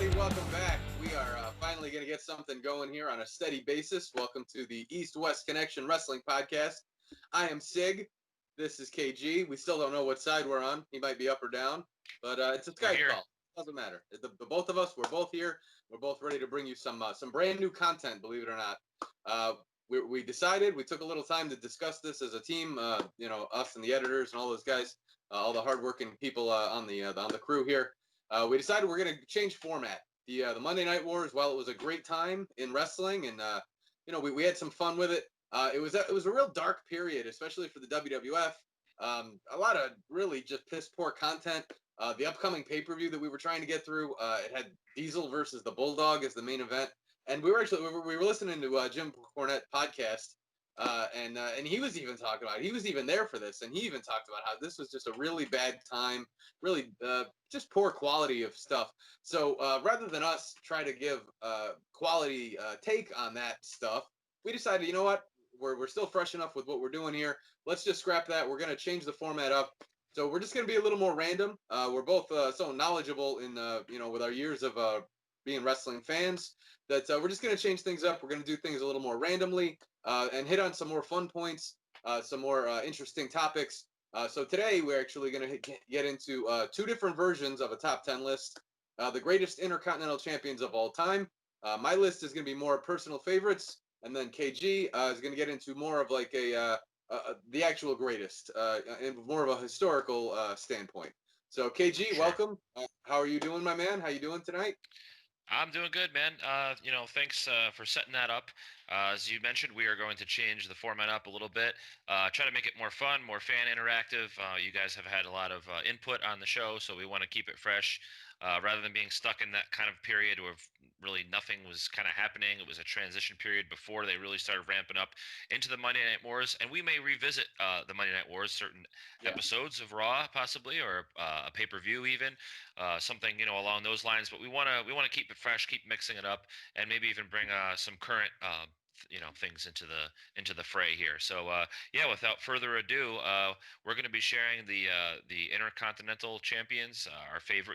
everybody. Welcome back. We are finally going to get something going here on a steady basis. Welcome to the East-West Connection Wrestling Podcast. I am Sig. This is KG. We still don't know what side we're on. He might be up or down, but it's a Skype call. Doesn't matter. The both of us, we're both here. We're both ready to bring you some brand new content, believe it or not. We decided, we took a little time to discuss this as a team, us and the editors and all those guys, all the hardworking people on the crew here. We decided we're going to change format. The Monday Night Wars, while it was a great time in wrestling, and we had some fun with it. It was a real dark period, especially for the WWF. A lot of really just piss poor content. The upcoming pay-per-view that we were trying to get through, it had Diesel versus the Bulldog as the main event, and we were listening to Jim Cornette podcast. And he was even talking about it. He was even there for this, and he even talked about how this was just a really bad time, really just poor quality of stuff. So rather than us try to give quality take on that stuff, we decided, you know what, we're still fresh enough with what we're doing here. Let's just scrap that. We're going to change the format up. So we're just going to be a little more random. We're both so knowledgeable in with our years of being wrestling fans that we're just going to change things up. We're going to do things a little more randomly and hit on some more fun points, some more interesting topics. So today we're actually going to get into two different versions of a top 10 list, the greatest Intercontinental Champions of all time. My list is going to be more personal favorites, and then KG is going to get into more of like the actual greatest and more of a historical standpoint. So KG, Sure. welcome. How are you doing, my man? How you doing tonight? I'm doing good, man. Thanks for setting that up. As you mentioned, we are going to change the format up a little bit, try to make it more fun, more fan interactive. You guys have had a lot of input on the show, so we want to keep it fresh. Rather than being stuck in that kind of period where really nothing was kind of happening, it was a transition period before they really started ramping up into the Monday Night Wars. And we may revisit the Monday Night Wars, certain episodes of Raw, possibly, or a pay-per-view even. Something along those lines, but we want to keep it fresh, keep mixing it up, and maybe even bring some current things into the fray here. So without further ado, we're going to be sharing the Intercontinental Champions,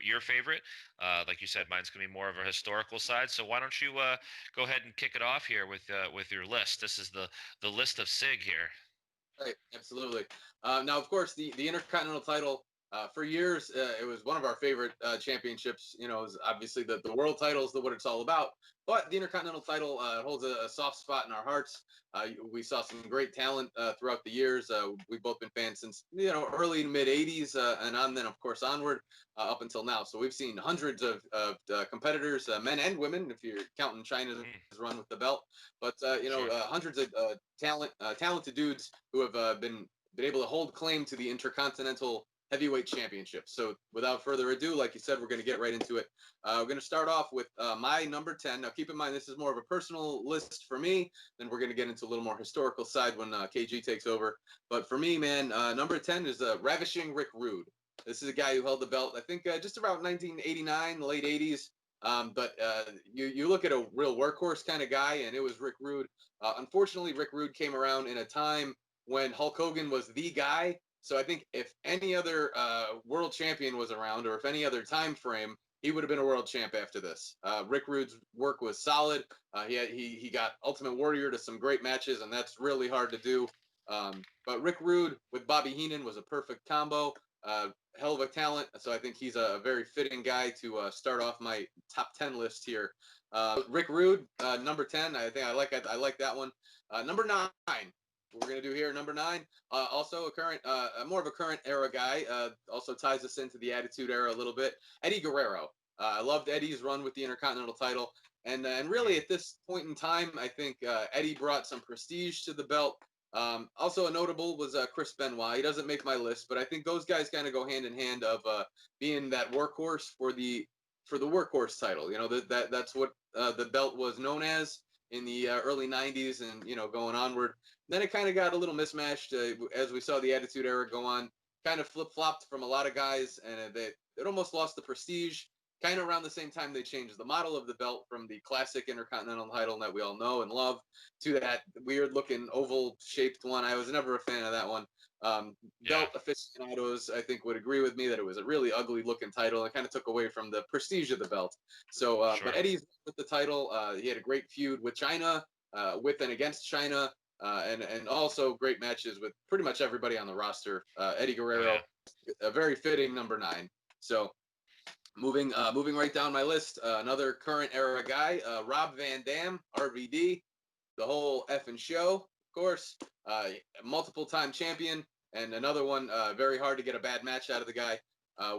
your favorite. Like you said, mine's going to be more of a historical side. So why don't you go ahead and kick it off here with your list? This is the list of Sig here. Right, absolutely. Now, of course, the Intercontinental title for years it was one of our favorite championships. It was obviously the world title is what it's all about, but the Intercontinental title holds a soft spot in our hearts. We saw some great talent throughout the years. We've both been fans since early mid '80s and on then of course onward up until now. So we've seen hundreds of competitors, men and women, if you're counting China's run with the belt. But Sure. hundreds of talented dudes who have been able to hold claim to the Intercontinental Heavyweight Championship. So without further ado, like you said, we're going to get right into it. We're going to start off with my number 10. Now, keep in mind, this is more of a personal list for me. Then we're going to get into a little more historical side when KG takes over. But for me, man, number 10 is Ravishing Rick Rude. This is a guy who held the belt, I think, just about 1989, the late 80s. But you look at a real workhorse kind of guy, and it was Rick Rude. Unfortunately, Rick Rude came around in a time when Hulk Hogan was the guy. So I think if any other world champion was around, or if any other time frame, he would have been a world champ after this. Rick Rude's work was solid. He got Ultimate Warrior to some great matches, and that's really hard to do. But Rick Rude with Bobby Heenan was a perfect combo. Hell of a talent. So I think he's a very fitting guy to start off my top 10 list here. Rick Rude, number 10. I think I like that one. Number 9. What we're going to do here, number 9, also a current, more of a current era guy, also ties us into the Attitude Era a little bit, Eddie Guerrero. I loved Eddie's run with the Intercontinental title, and really at this point in time, I think Eddie brought some prestige to the belt. Also a notable was Chris Benoit. He doesn't make my list, but I think those guys kind of go hand in hand of being that workhorse for the workhorse title. That's what the belt was known as in the early 90s and going onward. Then it kind of got a little mismatched as we saw the Attitude Era go on. Kind of flip-flopped from a lot of guys, and it almost lost the prestige. Kind of around the same time they changed the model of the belt from the classic Intercontinental title that we all know and love to that weird-looking oval-shaped one. I was never a fan of that one. Yeah. Belt aficionados, I think, would agree with me that it was a really ugly looking title. It kind of took away from the prestige of the belt. So, but Sure. Eddie's with the title. He had a great feud with China, with and against China, and also great matches with pretty much everybody on the roster. Eddie Oh Guerrero, yeah. a very fitting number 9. So moving right down my list, another current era guy, Rob Van Dam, RVD, the whole effing show, of course, uh, multiple time champion, and another one, very hard to get a bad match out of the guy.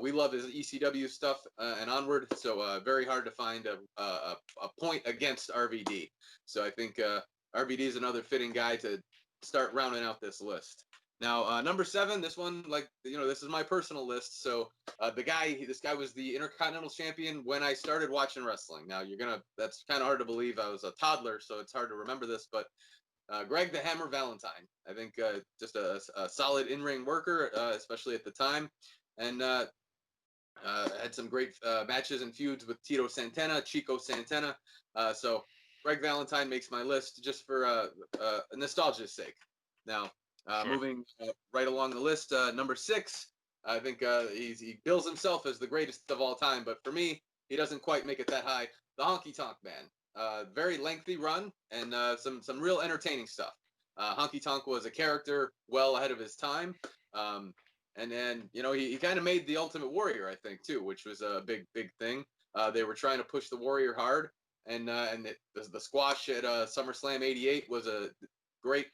We love his ECW stuff and onward, so very hard to find a point against RVD. So I think RVD is another fitting guy to start rounding out this list. Now, number 7, this one, like, this is my personal list. So this guy was the Intercontinental Champion when I started watching wrestling. Now, that's kind of hard to believe. I was a toddler, so it's hard to remember this, but Greg the Hammer Valentine. I think just a solid in-ring worker, especially at the time, and had some great matches and feuds with Tito Santana, Chico Santana. So Greg Valentine makes my list just for nostalgia's sake. Now, Sure. moving right along the list, number 6, I think he bills himself as the greatest of all time, but for me, he doesn't quite make it that high. The Honky Tonk Man. Very lengthy run and some real entertaining stuff. Honky Tonk was a character well ahead of his time. Um, and then he kind of made the Ultimate Warrior, I think, too, which was a big thing. They were trying to push the Warrior hard, and the squash at SummerSlam '88 was a great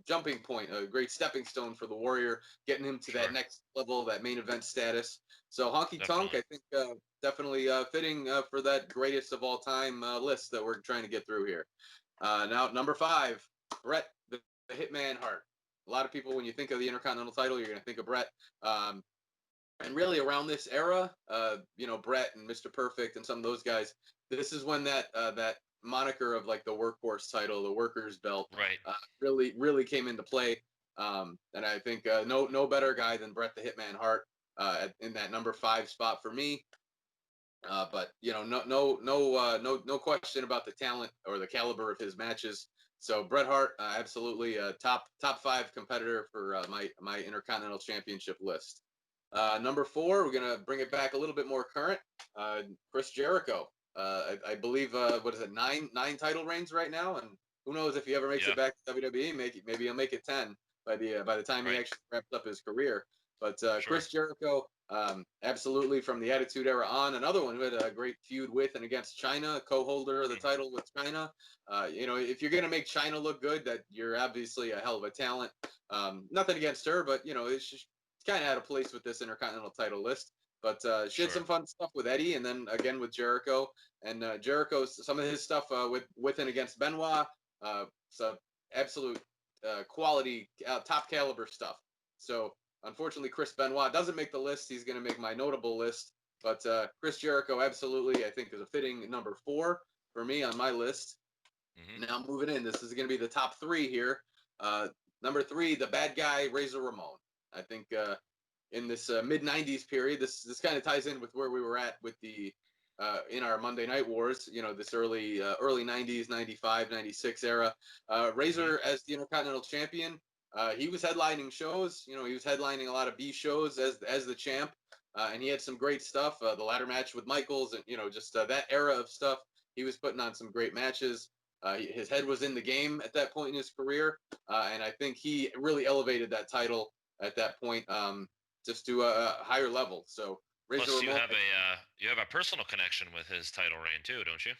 jumping point, a great stepping stone for the Warrior, getting him to that Sure. next level, that main event status. So Honky Tonk, Definitely. I think, definitely fitting for that greatest of all time list that we're trying to get through here. Now, number 5, Bret the Hitman Hart. A lot of people, when you think of the Intercontinental title, you're going to think of Bret. Um, and really around this era, Bret and Mr. Perfect and some of those guys, this is when that moniker of like the workhorse title, the workers belt, Right. really came into play. And I think no better guy than Bret the Hitman Hart in that number 5 spot for me. But no question about the talent or the caliber of his matches. So Bret Hart, absolutely a top 5 competitor for my Intercontinental Championship list. Number 4, we're gonna bring it back a little bit more current. Chris Jericho. I believe what is it, nine title reigns right now, and who knows if he ever makes Yeah. it back to WWE? Maybe he'll make it 10 by the time he Right. actually wraps up his career. But Sure. Chris Jericho, absolutely from the Attitude Era on, another one who had a great feud with and against China, co-holder of the Hmm. title with China. If you're gonna make China look good, that you're obviously a hell of a talent. Nothing against her, but it's just kind of out of place with this Intercontinental title list. But she had Sure. some fun stuff with Eddie, and then again with Jericho. And Jericho's some of his stuff with and against Benoit. So absolute quality, top caliber stuff. So unfortunately, Chris Benoit doesn't make the list. He's going to make my notable list. But Chris Jericho, absolutely, I think is a fitting number 4 for me on my list. Hmm. Now moving in, this is going to be the top 3 here. Number 3, the bad guy Razor Ramon. I think in this mid '90s period, this kind of ties in with where we were at with the in our Monday Night Wars. This early '90s, '95, '96 era. Hmm. Razor as the Intercontinental Champion. He was headlining shows. He was headlining a lot of B shows as the champ, and he had some great stuff. The ladder match with Michaels, and just that era of stuff. He was putting on some great matches. His head was in the game at that point in his career, and I think he really elevated that title at that point, just to a higher level. So Razor Plus, Ramon, you have a personal connection with his title reign too, don't you?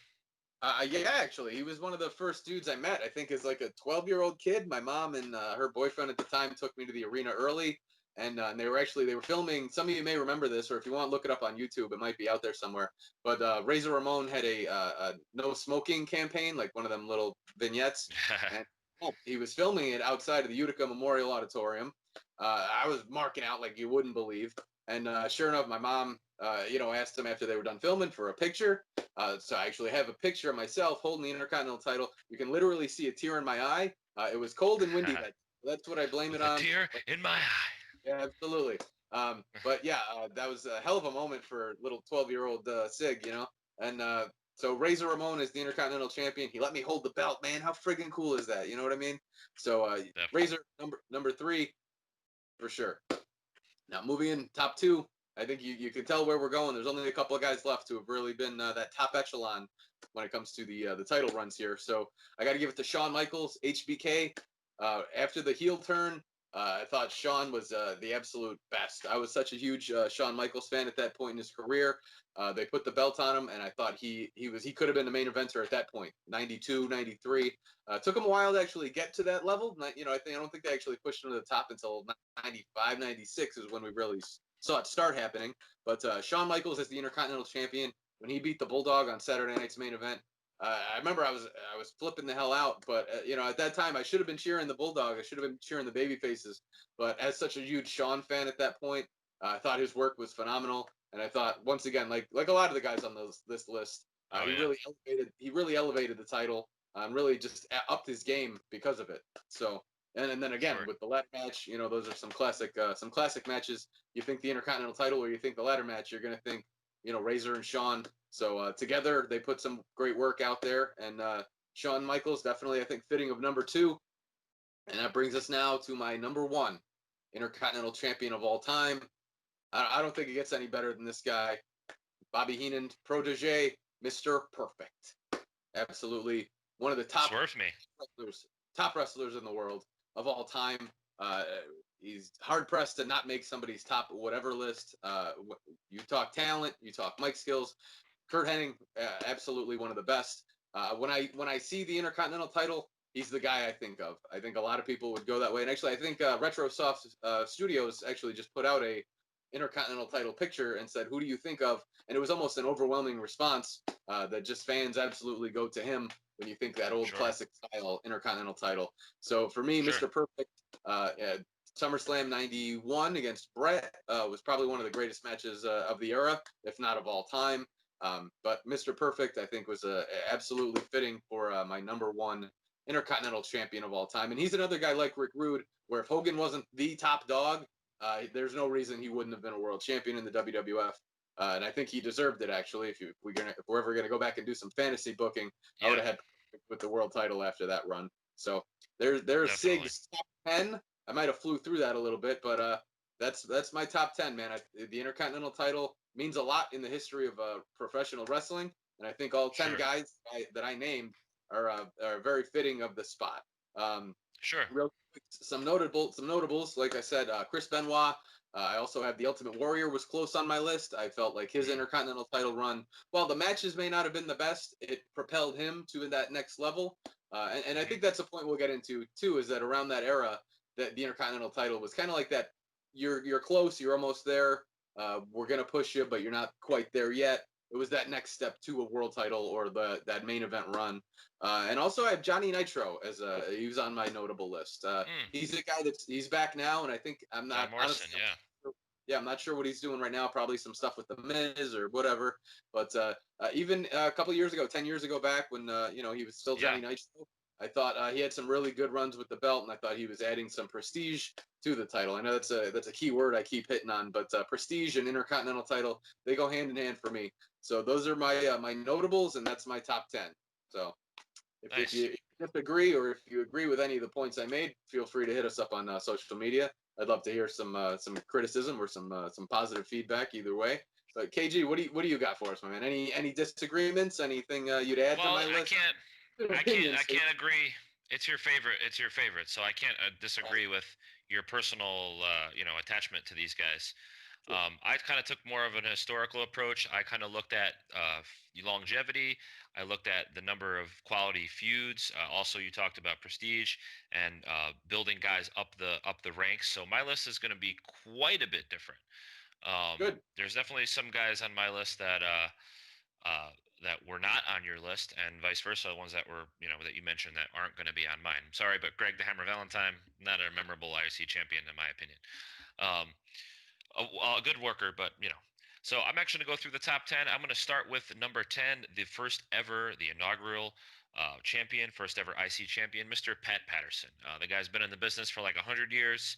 yeah, actually, he was one of the first dudes I met. I think as like a 12-year-old kid. My mom and her boyfriend at the time took me to the arena early, and they were filming. Some of you may remember this, or if you want, look it up on YouTube. It might be out there somewhere. But Razor Ramon had a no smoking campaign, like one of them little vignettes, and he was filming it outside of the Utica Memorial Auditorium. I was marking out like you wouldn't believe, and sure enough, my mom, asked him after they were done filming for a picture. So I actually have a picture of myself holding the Intercontinental title. You can literally see a tear in my eye. It was cold and windy that. That's what I blame it With a on. tear But in my eye. yeah, absolutely. But yeah, that was a hell of a moment for little 12-year-old Sig. And so Razor Ramon is the Intercontinental Champion. He let me hold the belt, man. How friggin' cool is that? You know what I mean? So Definitely. Razor number 3. for sure. Now, moving in top two, I think you can tell where we're going. There's only a couple of guys left who have really been that top echelon when it comes to the title runs here. So I got to give it to Shawn Michaels, HBK. After the heel turn, I thought Shawn was the absolute best. I was such a huge Shawn Michaels fan at that point in his career. They put the belt on him, and I thought he could have been the main eventer at that point. 92, 93. Took him a while to actually get to that level. I don't think they actually pushed him to the top until 95, 96 is when we really saw it start happening. But Shawn Michaels as the Intercontinental Champion, when he beat the Bulldog on Saturday night's main event, I remember I was flipping the hell out. But at that time I should have been cheering the Bulldog. I should have been cheering the baby faces. But as such a huge Shawn fan at that point, I thought his work was phenomenal. And I thought once again, like a lot of the guys on this list, he really elevated the title and really just upped his game because of it. So and then again with the ladder match, those are some classic matches. You think the Intercontinental title or you think the ladder match, you're gonna think Razor and Shawn. So together they put some great work out there, and Shawn Michaels definitely I think fitting of number two, and that brings us now to my number one Intercontinental Champion of all time. I don't think it gets any better than this guy, Bobby Heenan, protege, Mr. Perfect. Absolutely one of the top wrestlers in the world of all time. He's hard pressed to not make somebody's top whatever list. You talk talent, you talk mic skills. Curt Hennig, absolutely one of the best. When I see the Intercontinental title, he's the guy I think of. I think a lot of people would go that way. And actually, I think RetroSoft Studios actually just put out a Intercontinental title picture and said, "Who do you think of?" And it was almost an overwhelming response that just fans absolutely go to him when you think that old classic style Intercontinental title. So for me, Mr. Perfect, SummerSlam '91 against Bret was probably one of the greatest matches of the era, if not of all time. But Mr. Perfect, I think, was absolutely fitting for my number one Intercontinental Champion of all time. And he's another guy like Rick Rude, where if Hogan wasn't the top dog, there's no reason he wouldn't have been a world champion in the WWF. And I think he deserved it, actually. If we're ever going to go back and do some fantasy booking, I would have had with the world title after that run. So there's Sig's top 10. I might have flew through that a little bit, but that's my top 10, man. The Intercontinental title means a lot in the history of professional wrestling, and I think all 10 guys that I named are very fitting of the spot. Real quick, some notables, like I said, Chris Benoit. I also have the Ultimate Warrior was close on my list. I felt like his Intercontinental title run, while the matches may not have been the best, it propelled him to that next level. And I think that's a point we'll get into too, is that around that era, that the Intercontinental title was kind of like that. You're close, you're almost there. We're gonna push you, but you're not quite there yet. It was that next step to a world title or that main event run. And also I have Johnny Nitro as he was on my notable list. He's a guy he's back now, and I think I'm not honestly, I'm not sure what he's doing right now. Probably some stuff with the Miz or whatever. But even a couple of years ago, 10 years ago back when he was still Johnny Nitro, I thought he had some really good runs with the belt, and I thought he was adding some prestige to the title. I know that's a key word I keep hitting on, but prestige and Intercontinental title, they go hand in hand for me. So those are my my notables, and that's my top 10. So if you disagree or if you agree with any of the points I made, feel free to hit us up on social media. I'd love to hear some criticism or some positive feedback either way. But KG, what do you got for us, my man? Any disagreements? Anything you'd add to my list? I can't agree. It's your favorite. So I can't disagree with your personal, attachment to these guys. I kind of took more of an historical approach. I kind of looked at longevity. I looked at the number of quality feuds. Also, you talked about prestige and building guys up the ranks. So my list is going to be quite a bit different. Good. There's definitely some guys on my list that were not on your list, and vice versa, the ones that were, that you mentioned that aren't going to be on mine. I'm sorry, but Greg the Hammer Valentine, not a memorable IC champion in my opinion. A good worker, but So I'm actually going to go through the top 10. I'm going to start with number 10, the inaugural champion, first ever IC champion, Mr. Pat Patterson. The guy's been in the business for like 100 years.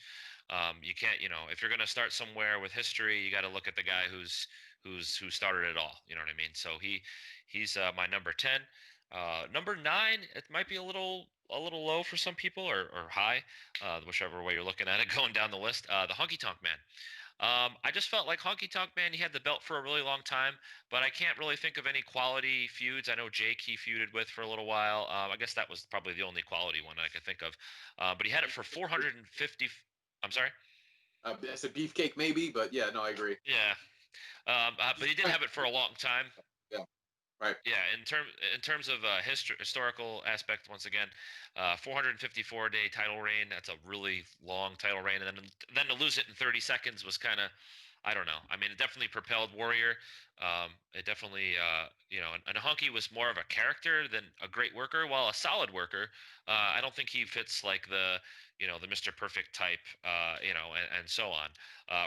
You can't, if you're going to start somewhere with history, you got to look at the guy who started it all. You know what I mean? So he's my number 10. Number 9, it might be a little low for some people, or high, whichever way you're looking at it, going down the list. The Honky Tonk Man. I just felt like Honky Tonk Man, he had the belt for a really long time, but I can't really think of any quality feuds. I know Jake he feuded with for a little while. I guess that was probably the only quality one I could think of. But he had it for 450. I'm sorry. I said beefcake maybe, but yeah, no, I agree. Yeah. But he did have it for a long time. Yeah, right. Yeah, in terms of historical aspect, once again, 454-day title reign. That's a really long title reign, and then to lose it in 30 seconds was kind of, I don't know. I mean, it definitely propelled Warrior. It definitely, and Honky was more of a character than a great worker. While a solid worker, I don't think he fits like the Mr. Perfect type, and so on.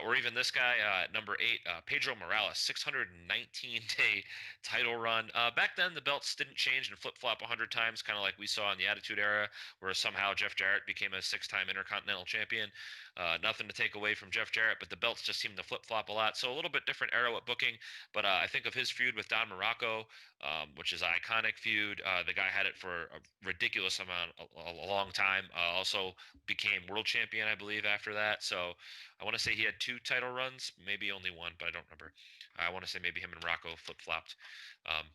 Or even this guy, number 8, Pedro Morales, 619-day title run. Back then, the belts didn't change and flip flop 100 times, kind of like we saw in the Attitude Era, where somehow Jeff Jarrett became a 6-time Intercontinental Champion. Nothing to take away from Jeff Jarrett, but the belts just seem to flip flop a lot. So a little bit different era with booking. But I think of his feud with Don Morocco, which is an iconic feud. The guy had it for a ridiculous amount, a long time. Also became world champion, I believe, after that. So I want to say he had 2 title runs, maybe only one, but I don't remember. I want to say maybe him and Rocco flip flopped. Um,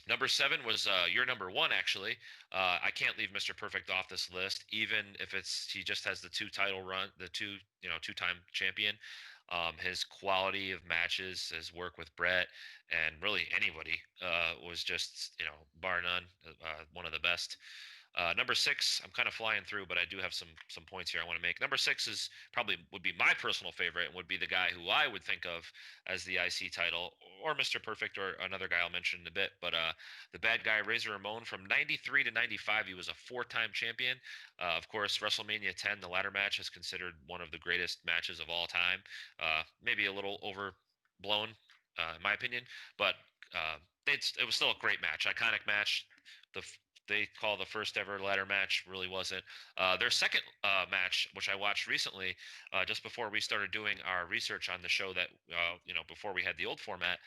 Number 7 was your number 1, actually. I can't leave Mr. Perfect off this list, even if he just has the 2 title run, the 2-time champion. His quality of matches, his work with Brett, and really anybody was just, bar none, one of the best. Number 6, I'm kind of flying through, but I do have some points here I want to make. Number 6 would be my personal favorite, and would be the guy who I would think of as the IC title, or Mr. Perfect, or another guy I'll mention in a bit. But the bad guy Razor Ramon, from '93 to '95, he was a 4-time champion. Of course, WrestleMania 10, the ladder match, is considered one of the greatest matches of all time. Maybe a little overblown, in my opinion, but it was still a great match, iconic match. The they call the first ever ladder match really wasn't. Their second match, which I watched recently, just before we started doing our research on the show, that before we had the old format,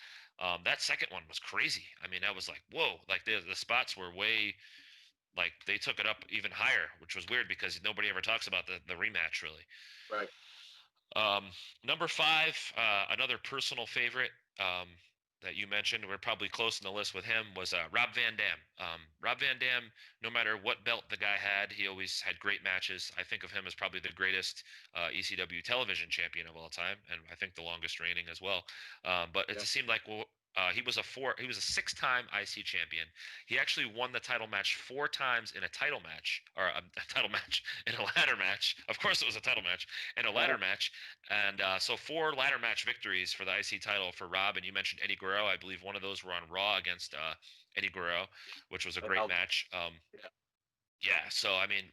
that second one was crazy. I mean, that was like, whoa, like the spots were way, like they took it up even higher, which was weird because nobody ever talks about the rematch really. Right. Um, Number 5, another personal favorite, that you mentioned, we're probably close in the list with him, was Rob Van Dam. Rob Van Dam, no matter what belt the guy had, he always had great matches. I think of him as probably the greatest ECW television champion of all time, and I think the longest reigning as well. But it Yeah. just seemed like, well, he was a 6-time IC champion. He actually won the title match 4 times in a title match, or a title match in a ladder match. Of course, it was a title match in a ladder match, and so 4 ladder match victories for the IC title for Rob. And you mentioned Eddie Guerrero. I believe one of those were on Raw against Eddie Guerrero, which was a great match. Yeah. Yeah, so I mean,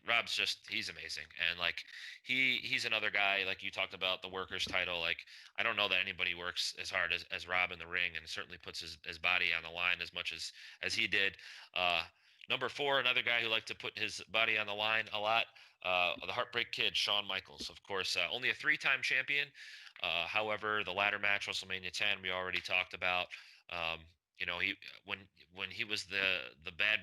he's amazing, and like he's another guy, like you talked about the workers title. Like, I don't know that anybody works as hard as Rob in the ring, and certainly puts his body on the line as much as he did. Uh, Number 4, another guy who liked to put his body on the line a lot. The Heartbreak Kid, Shawn Michaels, of course, only a 3-time champion. However, the ladder match, WrestleMania 10, we already talked about. Um, he when he was the bad,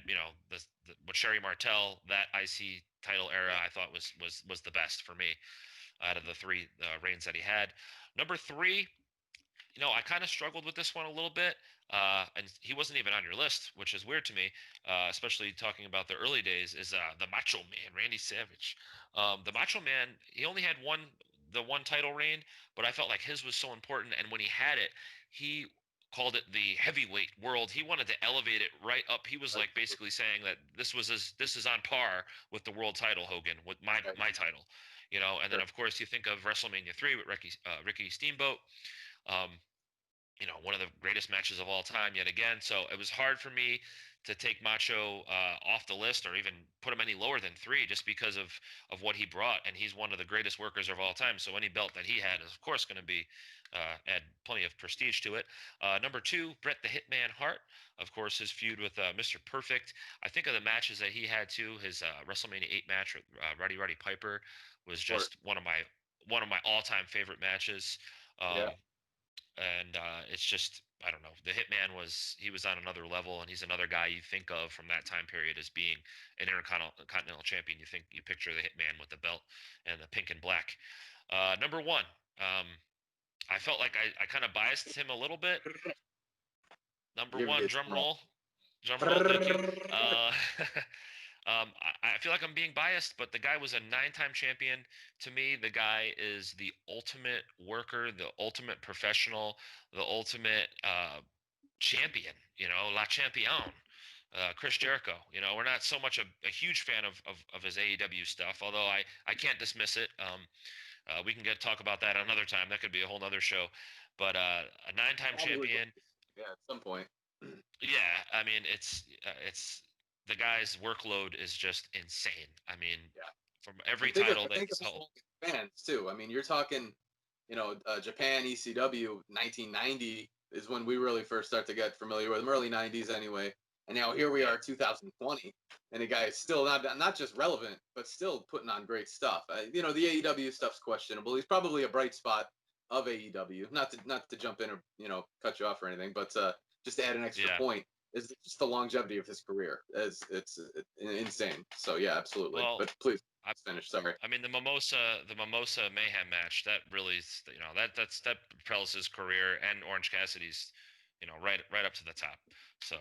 with Sherry Martel, that IC title era, I thought was the best for me out of the 3 reigns that he had. Number 3, I kind of struggled with this one a little bit, and he wasn't even on your list, which is weird to me, especially talking about the early days. Is the Macho Man, Randy Savage? The Macho Man, he only had the one title reign, but I felt like his was so important, and when he had it, he called it the heavyweight world. He wanted to elevate it right up. He was like basically saying that this is on par with the world title, Hogan, with my title. And then of course you think of WrestleMania 3 with Ricky Steamboat. Um, one of the greatest matches of all time yet again. So it was hard for me to take Macho off the list, or even put him any lower than 3, just because of what he brought. And he's one of the greatest workers of all time. So any belt that he had is, of course, going to be add plenty of prestige to it. Number 2, Bret the Hitman Hart. Of course, his feud with Mr. Perfect. I think of the matches that he had too. His WrestleMania 8 match with Roddy Piper was just one of my all-time favorite matches. Um, Yeah. and it's just I don't know. The Hitman he was on another level, and he's another guy you think of from that time period as being an intercontinental champion. You picture the Hitman with the belt and the pink and black. Number one, um, I felt like I kind of biased him a little bit. Number Give me one, a drum drum roll. roll, drum roll. Thank you. Uh, I feel like I'm being biased, but the guy was a 9-time champion. To me, the guy is the ultimate worker, the ultimate professional, the ultimate champion, La Champion, Chris Jericho. We're not so much a huge fan of his AEW stuff, although I can't dismiss it. We can talk about that another time. That could be a whole nother show. But a 9-time Probably, champion, yeah, at some point. yeah. I mean, it's the guy's workload is just insane. I mean, Yeah. from every And think of title that think of he's his held. fans too. I mean, you're talking, Japan ECW 1990 is when we really first start to get familiar with him, early 90s anyway. And now here we Yeah, are, 2020, and the guy is still not just relevant, but still putting on great stuff. The AEW stuff's questionable. He's probably a bright spot of AEW. Not to jump in or cut you off or anything, but just to add an extra yeah. point is just the longevity of his career. It's insane. So yeah, absolutely. Well, But please I finish. Sorry. I mean the Mimosa Mayhem match that really that propels his career and Orange Cassidy's, right up to the top. So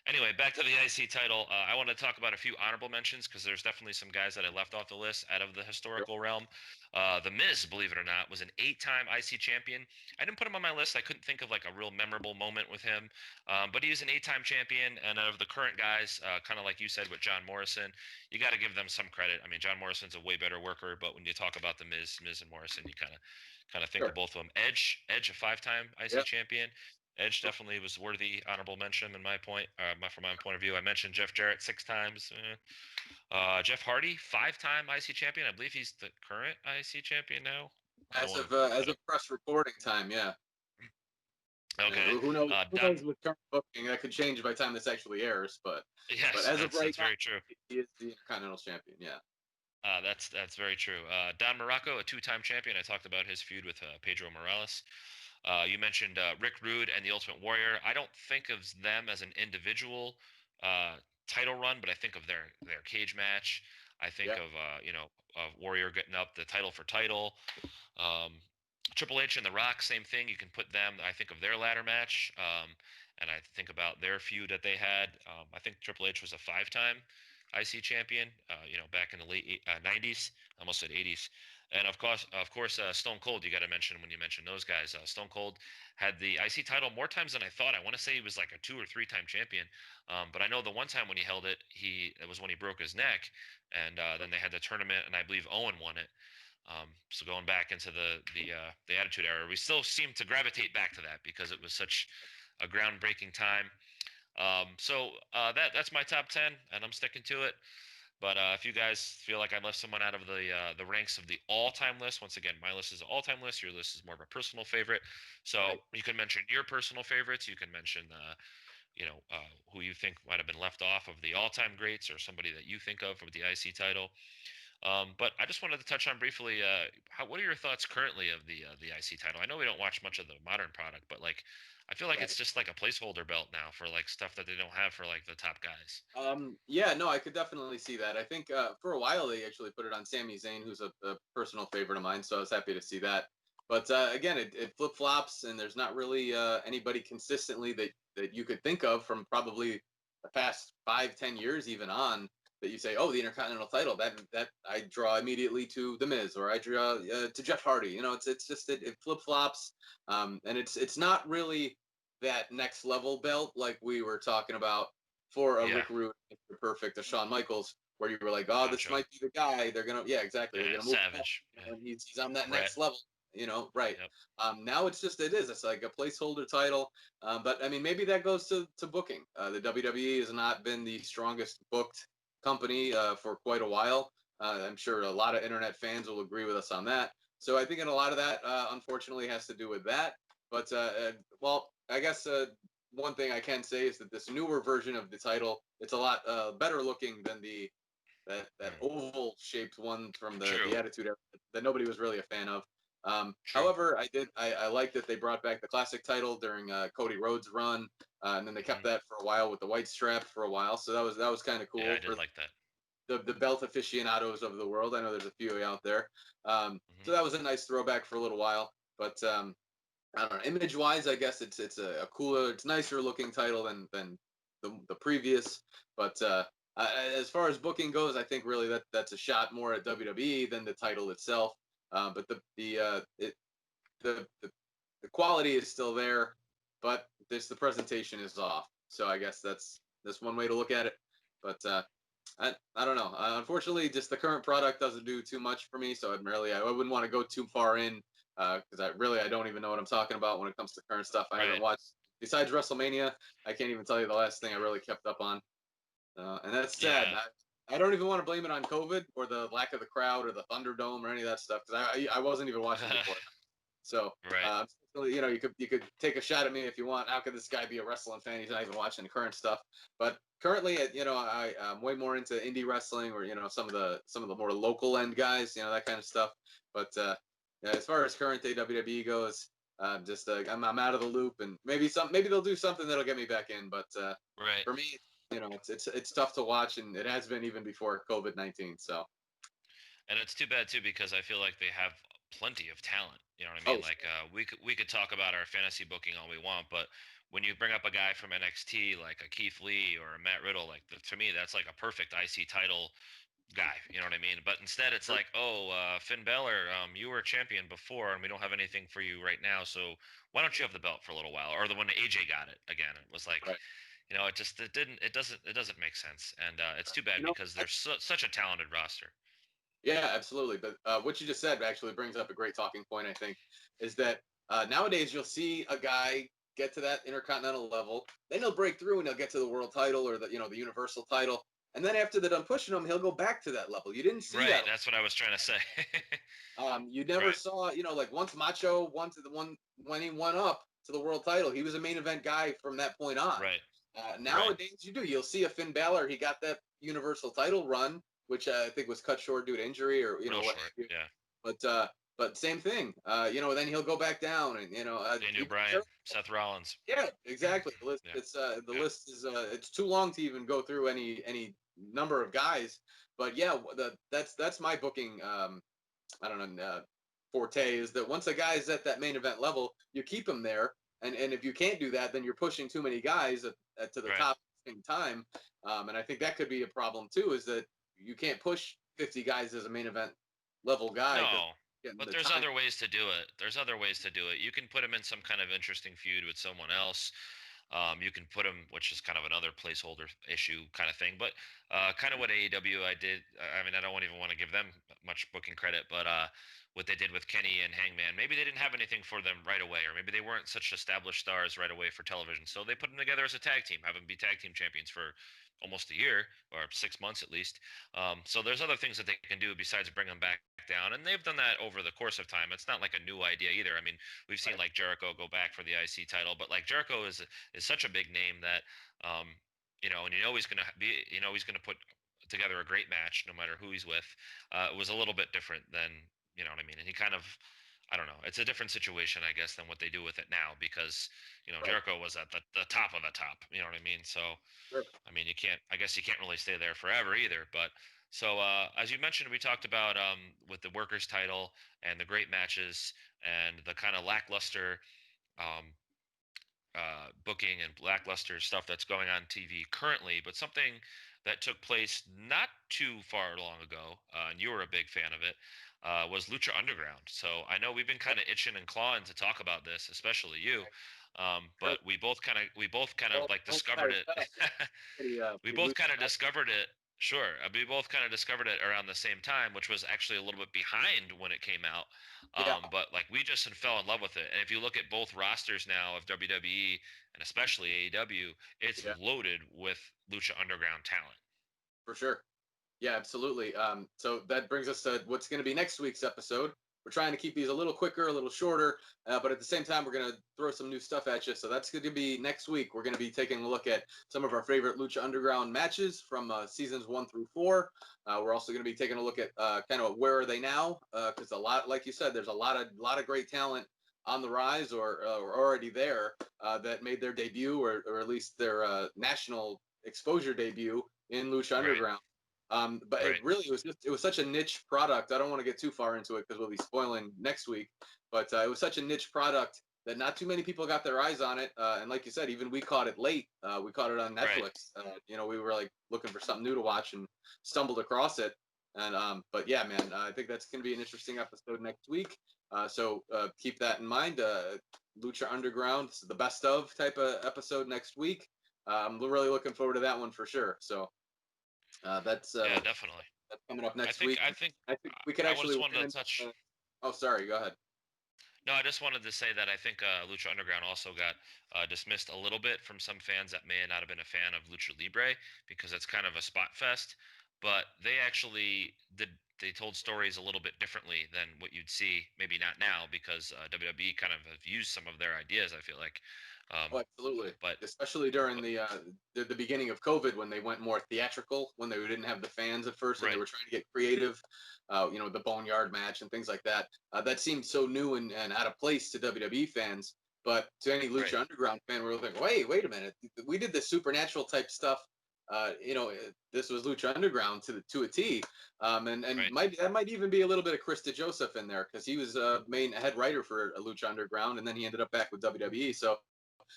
anyway, back to the IC title. I want to talk about a few honorable mentions because there's definitely some guys that I left off the list out of the historical realm. The Miz, believe it or not, was an 8-time IC champion. I didn't put him on my list. I couldn't think of like a real memorable moment with him, but he was an 8-time champion. And out of the current guys, kind of like you said with John Morrison, you got to give them some credit. I mean, John Morrison's a way better worker, but when you talk about the Miz and Morrison, you kind of think of Sure. both of them. Edge, a 5-time IC Yeah. champion. Edge definitely was worthy honorable mention in my point, from my point of view. I mentioned Jeff Jarrett 6 times. Jeff Hardy, 5-time IC champion. I believe he's the current IC champion now. I don't As want of to. I as don't. of press recording time, yeah. Okay. Who knows? Who Don. knows with current booking? That could change by the time this actually airs. But Yes, as of that's right now, very true. he is the Intercontinental Champion. Yeah. That's very true. Don Morocco, a 2-time champion. I talked about his feud with Pedro Morales. You mentioned Rick Rude and the Ultimate Warrior. I don't think of them as an individual uh, title run, but I think of their cage match. I think Yeah. of Warrior getting up the title for title. Um, Triple H and The Rock, same thing. You can put them. I think of their ladder match, and I think about their feud that they had. I think Triple H was a 5-time IC champion. Back in the late 90s, almost at 80s. And of course, Stone Cold. You got to mention when you mention those guys. Stone Cold had the IC title more times than I thought. I want to say he was like a 2 or 3-time champion. But I know the one time when he held it, it was when he broke his neck, and then they had the tournament, and I believe Owen won it. So going back into the Attitude Era, we still seem to gravitate back to that because it was such a groundbreaking time. That's my top 10, and I'm sticking to it. But if you guys feel like I left someone out of the ranks of the all-time list, once again, my list is an all-time list. Your list is more of a personal favorite. So Right. you can mention your personal favorites. You can mention who you think might have been left off of the all-time greats, or somebody that you think of for the IC title. But I just wanted to touch on briefly. What are your thoughts currently of the IC title? I know we don't watch much of the modern product, but like, I feel like Right. it's just like a placeholder belt now for like stuff that they don't have for like the top guys. Yeah, no, I could definitely see that. I think for a while they actually put it on Sami Zayn, who's a personal favorite of mine, so I was happy to see that. But again, it flip flops, and there's not really anybody consistently that you could think of from probably the past 5, 10 years, even on that you say, oh, the Intercontinental title. That I draw immediately to the Miz, or I draw to Jeff Hardy. It's just it flip flops, and it's not really that next level belt like we were talking about for a Yeah, Rick Rude, Mr. Perfect, a Shawn Michaels, where you were like, oh, this Macho, might be the guy. They're gonna, yeah, exactly. They're yeah, gonna move him up, Savage, yeah, and he's on that Brett. next level. Right. Yep. Now it's like a placeholder title. But I mean, maybe that goes to booking. The WWE has not been the strongest booked company for quite a while. I'm sure a lot of internet fans will agree with us on that. So I think a lot of that, unfortunately, has to do with that. But well, I guess one thing I can say is that this newer version of the title, it's a lot better looking than that Mm. oval shaped one from the True. Attitude Era that nobody was really a fan of. True. However, I like that they brought back the classic title during Cody Rhodes' run, and then they kept Hmm. that for a while with the white strap for a while. So that was kind of Yeah, I cool did for like that. the belt aficionados of the world. I know there's a few out there. So Hmm. that was a nice throwback for a little while. But I don't know. Image wise, I guess it's a cooler, it's nicer looking title than the previous. But as far as booking goes, I think really that's a shot more at WWE than the title itself. But the the quality is still there, but this the presentation is off. So I guess that's one way to look at it. But I don't know. Unfortunately, just the current product doesn't do too much for me. So I wouldn't want to go too far in because I don't even know what I'm talking about when it comes to current stuff. I haven't Right. watched besides WrestleMania. I can't even tell you the last thing I really kept up on, and that's sad. Yeah. I don't even want to blame it on COVID or the lack of the crowd or the Thunderdome or any of that stuff because I wasn't even watching before. So, Right. you could take a shot at me if you want. How could this guy be a wrestling fan? He's not even watching the current stuff. But currently, I'm way more into indie wrestling or some of the more local end guys, that kind of stuff. But yeah, as far as current day WWE goes, just I'm out of the loop, and maybe they'll do something that'll get me back in. But Right. for me, it's tough to watch, and it has been even before COVID-19. So, And it's too bad too because I feel like they have plenty of talent. You know what I mean? oh, Like we could talk about our fantasy booking all we want, but when you bring up a guy from NXT like a Keith Lee or a Matt Riddle, like to me that's like a perfect IC title guy. You know what I mean? But instead it's sure, like, oh, Finn Balor, you were a champion before, and we don't have anything for you right now. So why don't you have the belt for a little while? Or the when AJ got it again, it was like, right. it doesn't make sense, and it's too bad You know, because there's such a talented roster. Yeah, absolutely. But what you just said actually brings up a great talking point, I think, is that nowadays you'll see a guy get to that intercontinental level, then he'll break through and he'll get to the world title or the universal title. And then after they're done pushing him, he'll go back to that level. You didn't see Right, that. that's what I was trying to say. You never Right, saw, like once Macho won to the one when he went up to the world title, he was a main event guy from that point on. right, right. Nowadays, you do. You'll see a Finn Balor. He got that Universal title run, which I think was cut short due to injury or Real what short. have you. Yeah. But same thing. Then he'll go back down, and Daniel Bryan, Seth Rollins. yeah, exactly. Yeah, The yeah. list is it's too long to even go through any number of guys. But yeah, that's my booking. I don't know. Forte is that once a guy is at that main event level, you keep him there, and if you can't do that, then you're pushing too many guys to the Right. top at the same time. And I think that could be a problem too, is that you can't push 50 guys as a main event level guy because No, getting but the there's time. other ways to do it. There's other ways to do it. You can put him in some kind of interesting feud with someone else. You can put him, which is kind of another placeholder issue kind of thing, but kind of what AEW I did. I mean, I don't even want to give them much booking credit, but what they did with Kenny and Hangman, maybe they didn't have anything for them right away, or maybe they weren't such established stars right away for television. So they put them together as a tag team, have them be tag team champions for almost a year or 6 months at least. So there's other things that they can do besides bring them back down, and they've done that over the course of time. It's not like a new idea either. I mean, we've seen Right. like Jericho go back for the IC title, but like Jericho is such a big name that and he's gonna be, he's gonna put together a great match no matter who he's with. It was a little bit different than what I mean, and he kind of. I don't know. It's a different situation, I guess, than what they do with it now because, Right. Jericho was at the top of the top. You know what I mean? So, Sure. I mean, I guess you can't really stay there forever either. But so, as you mentioned, we talked about with the workers title and the great matches and the kind of lackluster um, booking and lackluster stuff that's going on TV currently, but something that took place not too far long ago, and you were a big fan of it, was Lucha Underground. So I know we've been Yep. kind of itching and clawing to talk about this, especially you. Right. Sure. But we both kind of Well, like don't discovered tire it. yourself. We Pretty both loose. kind of discovered it. Sure, we both kind of discovered it around the same time, which was actually a little bit behind when it came out. Yeah, But like we just fell in love with it. And if you look at both rosters now of WWE and especially AEW, it's yeah, loaded with Lucha Underground talent. for sure. Yeah, absolutely. So that brings us to what's going to be next week's episode. we're trying to keep these a little quicker, a little shorter, but at the same time, we're going to throw some new stuff at you. So that's going to be next week. We're going to be taking a look at some of our favorite Lucha Underground matches from seasons 1 through 4. We're also going to be taking a look at kind of where are they now, because a lot, like you said, there's a lot of great talent on the rise or already there that made their debut or at least their national exposure debut in Lucha Underground. But it really it was such a niche product. I don't want to get too far into it because we'll be spoiling next week. But it was such a niche product that not too many people got their eyes on it. And like you said, even we caught it late. We caught it on Netflix. You know, we were like looking for something new to watch and stumbled across it. And but yeah, man, I think that's going to be an interesting episode next week. So keep that in mind. Lucha Underground, this is the best of type of episode next week. I'm really looking forward to that one for sure. So that's yeah, definitely. That's coming up next week. I think we could actually. I just wanted to touch. Oh, sorry. Go ahead. No, I just wanted to say that I think Lucha Underground also got dismissed a little bit from some fans that may not have been a fan of Lucha Libre because it's kind of a spot fest. But they actually they told stories a little bit differently than what you'd see, maybe not now because WWE kind of have used some of their ideas. I feel like. Oh, absolutely. But especially during the beginning of COVID when they went more theatrical, when they didn't have the fans at first and they were trying to get creative, you know, the Boneyard match and things like that. That seemed so new and out of place to WWE fans. But to any Lucha Underground fan, we were thinking, wait a minute. We did this supernatural type stuff. You know, this was Lucha Underground to a T. And that might even be a little bit of Chris DeJoseph in there because he was main head writer for Lucha Underground and then he ended up back with WWE. So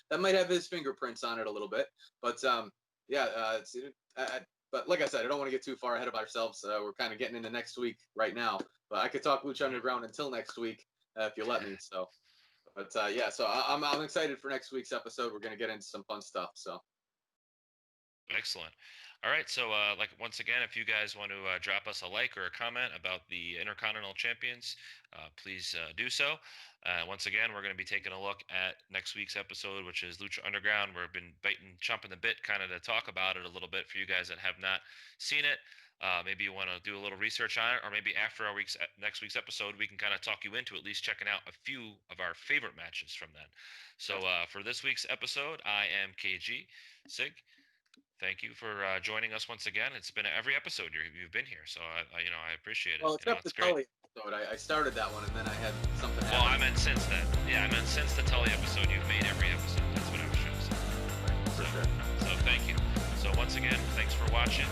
that might have his fingerprints on it a little bit, but yeah. But like I said, I don't want to get too far ahead of ourselves. We're kind of getting into next week right now, but I could talk Lucha Underground until next week if you let me. So, but yeah, so I'm excited for next week's episode. We're gonna get into some fun stuff. So, excellent. All right, so like once again, if you guys want to drop us a like or a comment about the Intercontinental Champions, please do so. Once again, we're going to be taking a look at next week's episode, which is Lucha Underground. We've been chomping the bit kind of to talk about it a little bit for you guys that have not seen it. Maybe you want to do a little research on it, or maybe after next week's episode, we can kind of talk you into at least checking out a few of our favorite matches from then. So for this week's episode, I am KG Sig. Thank you for joining us once again. It's been every episode you've been here, so I appreciate it. Well, except the Tully episode. I started that one, and then I had something happen. Well, I meant since then. Yeah, I meant since the Tully episode, you've made every episode. That's what I was trying to say. For sure. So thank you. So once again, thanks for watching.